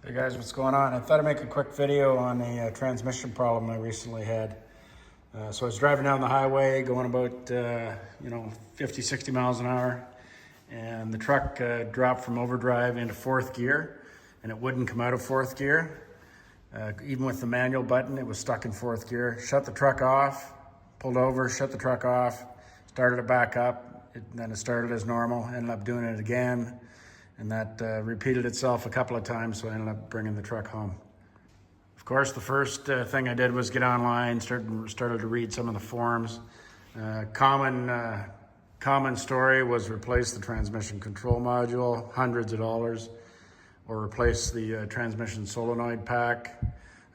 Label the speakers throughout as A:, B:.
A: Hey guys, what's going on? I thought I'd make a quick video on a transmission problem I recently had. So I was driving down the highway going about 50, 60 miles an hour, and the truck dropped from overdrive into fourth gear, and it wouldn't come out of fourth gear. Even with the manual button, it was stuck in fourth gear. Shut the truck off, pulled over, shut the truck off, started it back up, then it started as normal, ended up doing it again. And that repeated itself a couple of times, so I ended up bringing the truck home. Of course, the first thing I did was get online, started to read some of the forums. Common story was replace the transmission control module, hundreds of dollars, or replace the transmission solenoid pack,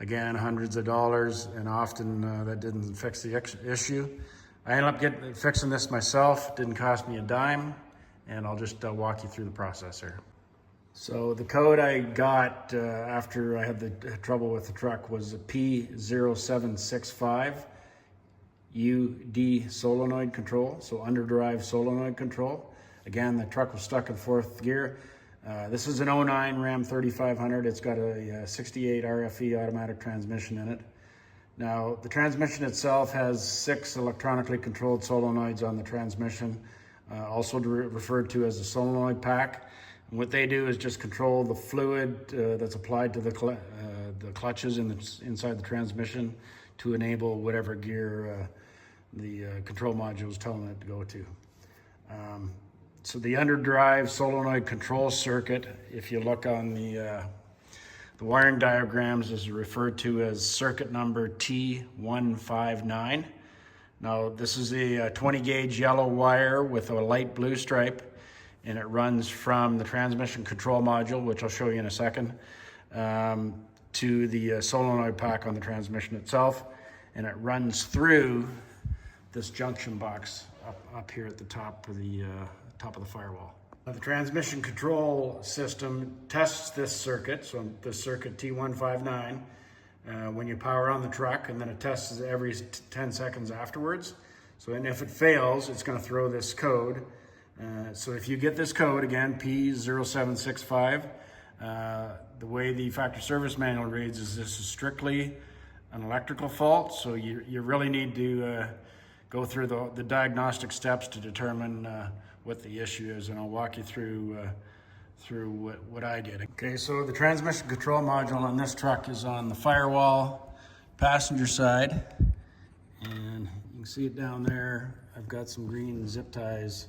A: again, hundreds of dollars, and often that didn't fix the issue. I ended up fixing this myself, didn't cost me a dime. And I'll just walk you through the process here. So the code I got after I had the trouble with the truck was a P0765 UD solenoid control, so underdrive solenoid control. Again, the truck was stuck in fourth gear. This is an 09 Ram 3500. It's got a 68 RFE automatic transmission in it. Now, the transmission itself has 6 electronically controlled solenoids on the transmission. Also referred to as a solenoid pack. And what they do is just control the fluid that's applied to the clutches inside the transmission to enable whatever gear the control module is telling it to go to. So the underdrive solenoid control circuit, if you look on the wiring diagrams, is referred to as circuit number T159. Now, this is a 20 gauge yellow wire with a light blue stripe, and it runs from the transmission control module, which I'll show you in a second, to the solenoid pack on the transmission itself, and it runs through this junction box up here at the top of the firewall. Now, the transmission control system tests this circuit, so this circuit T159, when you power on the truck, and then it tests every 10 seconds afterwards. So, and if it fails, it's going to throw this code. So if you get this code, again, P0765, the way the factory service manual reads is this is strictly an electrical fault. So you really need to go through the diagnostic steps to determine what the issue is, and I'll walk you through what I did. Okay, so the transmission control module on this truck is on the firewall, passenger side, and you can see it down there. I've got some green zip ties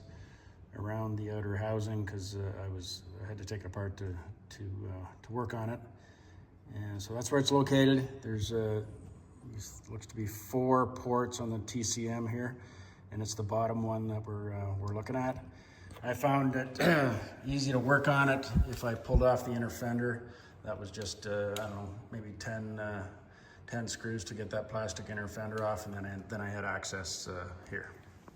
A: around the outer housing because I had to take it apart to work on it. And so that's where it's located. There's looks to be 4 ports on the TCM here, and it's the bottom one that we're looking at. I found it easy to work on it if I pulled off the inner fender. That was just, I don't know, maybe 10 screws to get that plastic inner fender off, and then I had access here.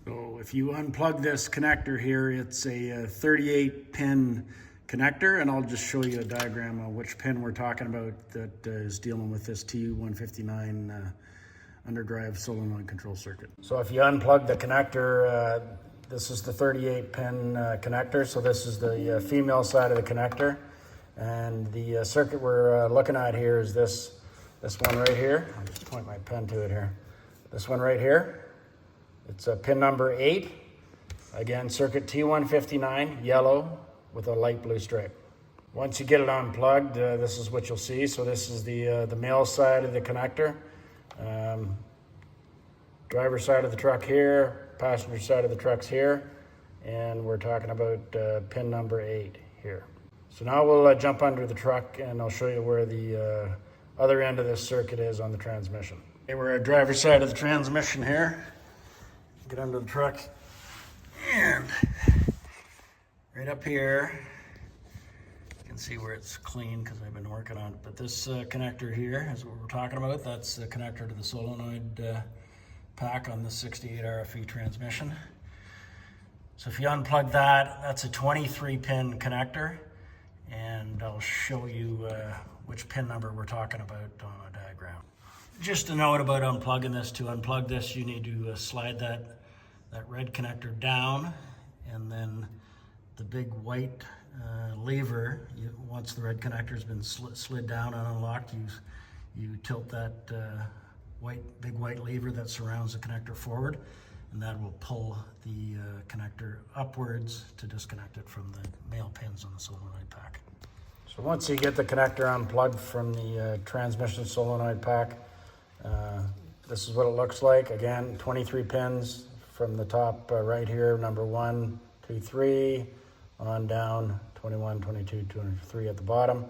A: So if you unplug this connector here, it's a 38 pin connector, and I'll just show you a diagram of which pin we're talking about that is dealing with this T159 underdrive solenoid control circuit. So if you unplug the connector, this is the 38 pin connector. So this is the female side of the connector. And the circuit we're looking at here is this one right here. I'll just point my pen to it here. This one right here. It's pin number 8. Again, circuit T159, yellow with a light blue stripe. Once you get it unplugged, this is what you'll see. So this is the male side of the connector. Driver side of the truck here, passenger side of the truck's here, and we're talking about pin number 8 here. So now we'll jump under the truck, and I'll show you where the other end of this circuit is on the transmission. Okay, we're at driver's side of the transmission here. Get under the truck, and right up here, you can see where it's clean because I've been working on it. But this connector here is what we're talking about. That's the connector to the solenoid pack on the 68 RFE transmission. So if you unplug that, that's a 23 pin connector, and I'll show you which pin number we're talking about on a diagram. Just a note about unplugging this. To unplug this, you need to slide that red connector down, and then the big white
B: lever. Once the red connector has been slid down and unlocked, you tilt that big white lever that surrounds the connector forward, and that will pull the connector upwards to disconnect it from the male pins on the solenoid pack.
A: So once you get the connector unplugged from the transmission solenoid pack, this is what it looks like. Again, 23 pins from the top right here, number 1, 2, 3, on down, 21, 22, 23 at the bottom.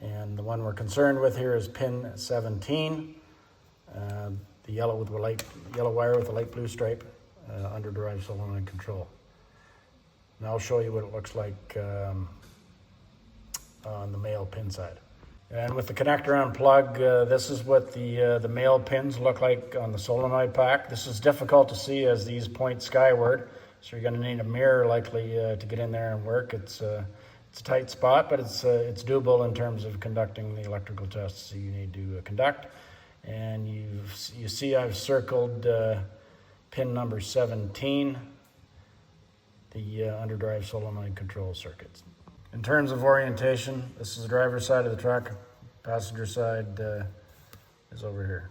A: And the one we're concerned with here is pin 17, the yellow wire with the light blue stripe, underdrive solenoid control. And I'll show you what it looks like on the male pin side. And with the connector unplugged, this is what the male pins look like on the solenoid pack. This is difficult to see as these point skyward, so you're going to need a mirror likely to get in there and work. It's a tight spot, but it's doable in terms of conducting the electrical tests that you need to conduct. And you see I've circled pin number 17, the underdrive solenoid control circuits. In terms of orientation, this is the driver's side of the truck. Passenger side is over here.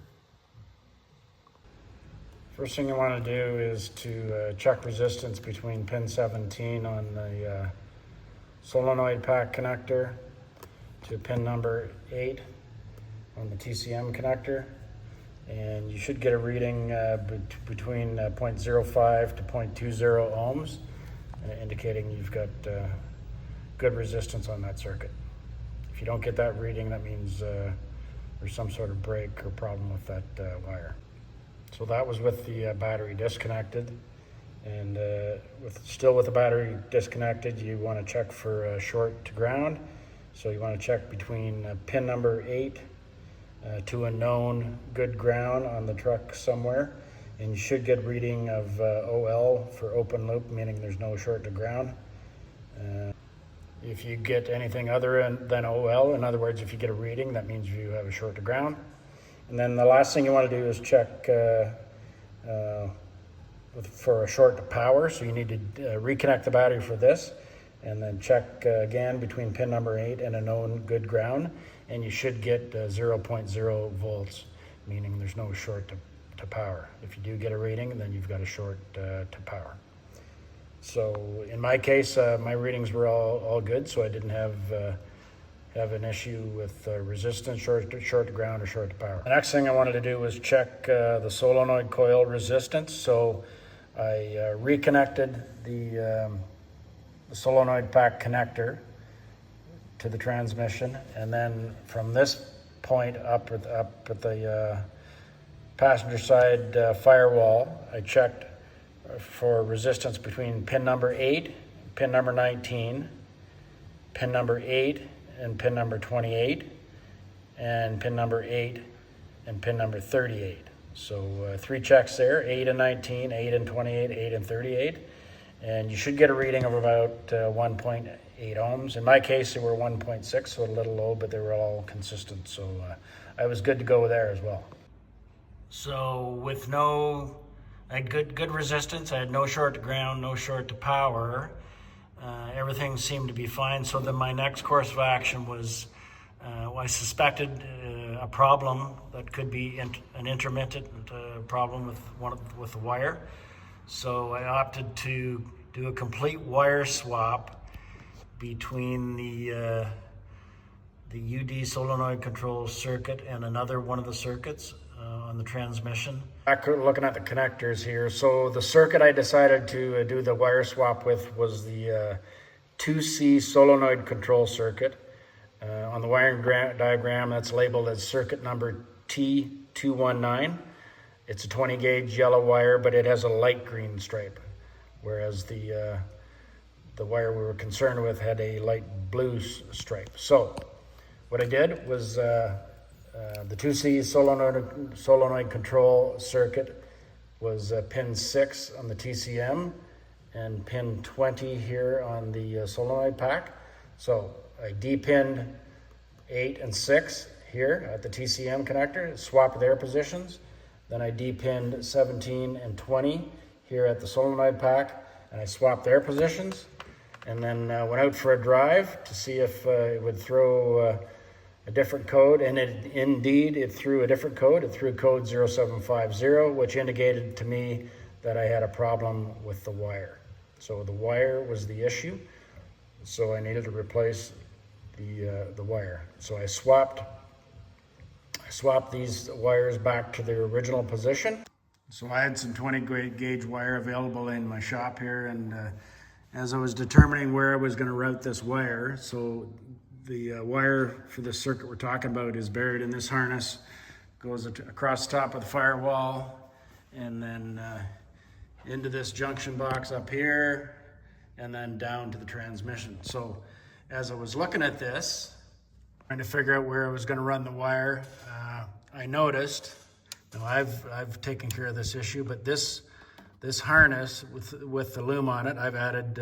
A: First thing you want to do is to check resistance between pin 17 on the solenoid pack connector to pin number 8 on the TCM connector. And you should get a reading between 0.05 to 0.20 ohms, indicating you've got good resistance on that circuit. If you don't get that reading, that means there's some sort of break or problem with that wire. So that was with the battery disconnected, and still with the battery disconnected, you want to check for short to ground. So you want to check between pin number 8 to a known good ground on the truck somewhere, and you should get reading of OL for open loop, meaning there's no short to ground. If you get anything other than OL, in other words, if you get a reading, that means you have a short to ground. And then the last thing you want to do is check for a short to power. So you need to reconnect the battery for this, and then check again between pin number 8 and a known good ground, and you should get 0.0 volts, meaning there's no short to power. If you do get a reading, then you've got a short to power. So in my case, my readings were all good, so I didn't have an issue with resistance, short to ground or short to power. The next thing I wanted to do was check the solenoid coil resistance. So I reconnected the solenoid pack connector to the transmission, and then from this point up at the passenger side firewall, I checked for resistance between pin number 8, pin number 19, pin number 8 and pin number 28, and pin number 8 and pin number 38. So 3 checks there, 8 and 19, 8 and 28, 8 and 38. And you should get a reading of about 1.8 ohms. In my case, they were 1.6, so a little low, but they were all consistent. So I was good to go there as well.
B: So with I had good resistance. I had no short to ground, no short to power. Everything seemed to be fine. So then my next course of action was, I suspected a problem that could be an intermittent problem with the wire. So I opted to do a complete wire swap between the UD solenoid control circuit and another one of the circuits on the transmission.
A: Back looking at the connectors here. So the circuit I decided to do the wire swap with was the 2C solenoid control circuit. On the wiring diagram, that's labeled as circuit number T219. It's a 20 gauge yellow wire, but it has a light green stripe, whereas the wire we were concerned with had a light blue stripe. So what I did was the 2C solenoid control circuit was pin 6 on the TCM and pin 20 here on the solenoid pack. So I depinned 8 and 6 here at the TCM connector, swapped their positions. Then I depinned 17 and 20 here at the solenoid pack, and I swapped their positions. and then went out for a drive to see if it would throw a different code, and indeed it threw a different code. It threw code 0750, which indicated to me that I had a problem with the wire. So the wire was the issue, so I needed to replace the wire. So I swapped these wires back to their original position. So I had some 20 gauge wire available in my shop here, and as I was determining where I was going to route this wire, so the wire for this circuit we're talking about is buried in this harness, goes across the top of the firewall, and then into this junction box up here, and then down to the transmission. So as I was looking at this, trying to figure out where I was going to run the wire, I noticed, now I've taken care of this issue, but this harness with the loom on it, I've added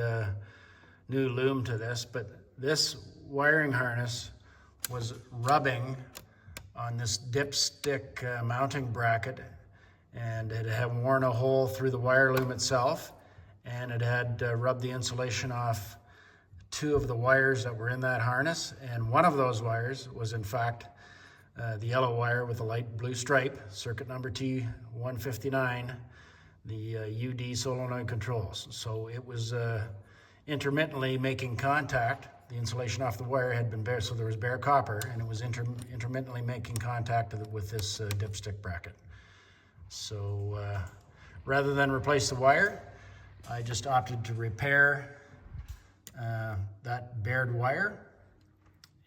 A: new loom to this, but this wiring harness was rubbing on this dipstick mounting bracket, and it had worn a hole through the wire loom itself, and it had rubbed the insulation off two of the wires that were in that harness, and one of those wires was in fact the yellow wire with a light blue stripe, circuit number T159, the UD solenoid controls. So it was intermittently making contact. The insulation off the wire had been bare, so there was bare copper, and it was intermittently making contact with this dipstick bracket. So rather than replace the wire, I just opted to repair that bared wire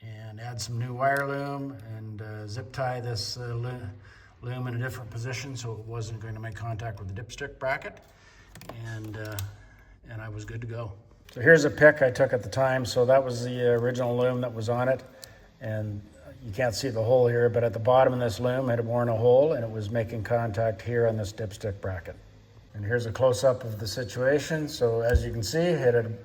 A: and add some new wire loom and zip tie this loom in a different position so it wasn't going to make contact with the dipstick bracket, and I was good to go. So here's a pic I took at the time. So that was the original loom that was on it, and you can't see the hole here, but at the bottom of this loom it had worn a hole, and it was making contact here on this dipstick bracket. And here's a close-up of the situation. So as you can see, it had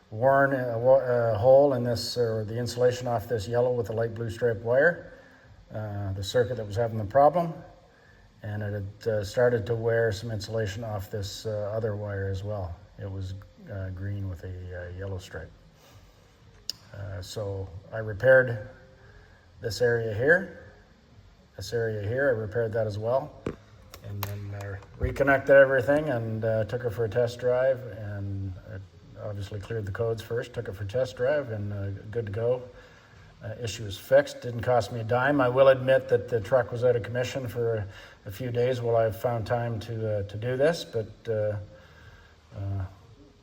A: worn a hole in this, or the insulation off this yellow with the light blue striped wire, the circuit that was having the problem, and it had started to wear some insulation off this other wire as well. It was green with a yellow stripe. So I repaired this area here, I repaired that as well, and then reconnected everything and took her for a test drive, and obviously cleared the codes first, took it for test drive, and good to go. Issue is fixed, didn't cost me a dime. I will admit that the truck was out of commission for a few days while I found time to do this, but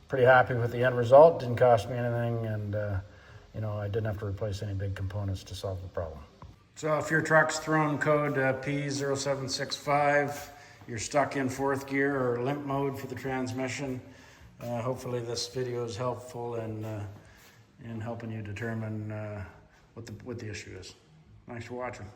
A: pretty happy with the end result. Didn't cost me anything, and I didn't have to replace any big components to solve the problem. So if your truck's throwing code P0765, you're stuck in fourth gear or limp mode for the transmission, hopefully this video is helpful in helping you determine what the issue is. Thanks for watching.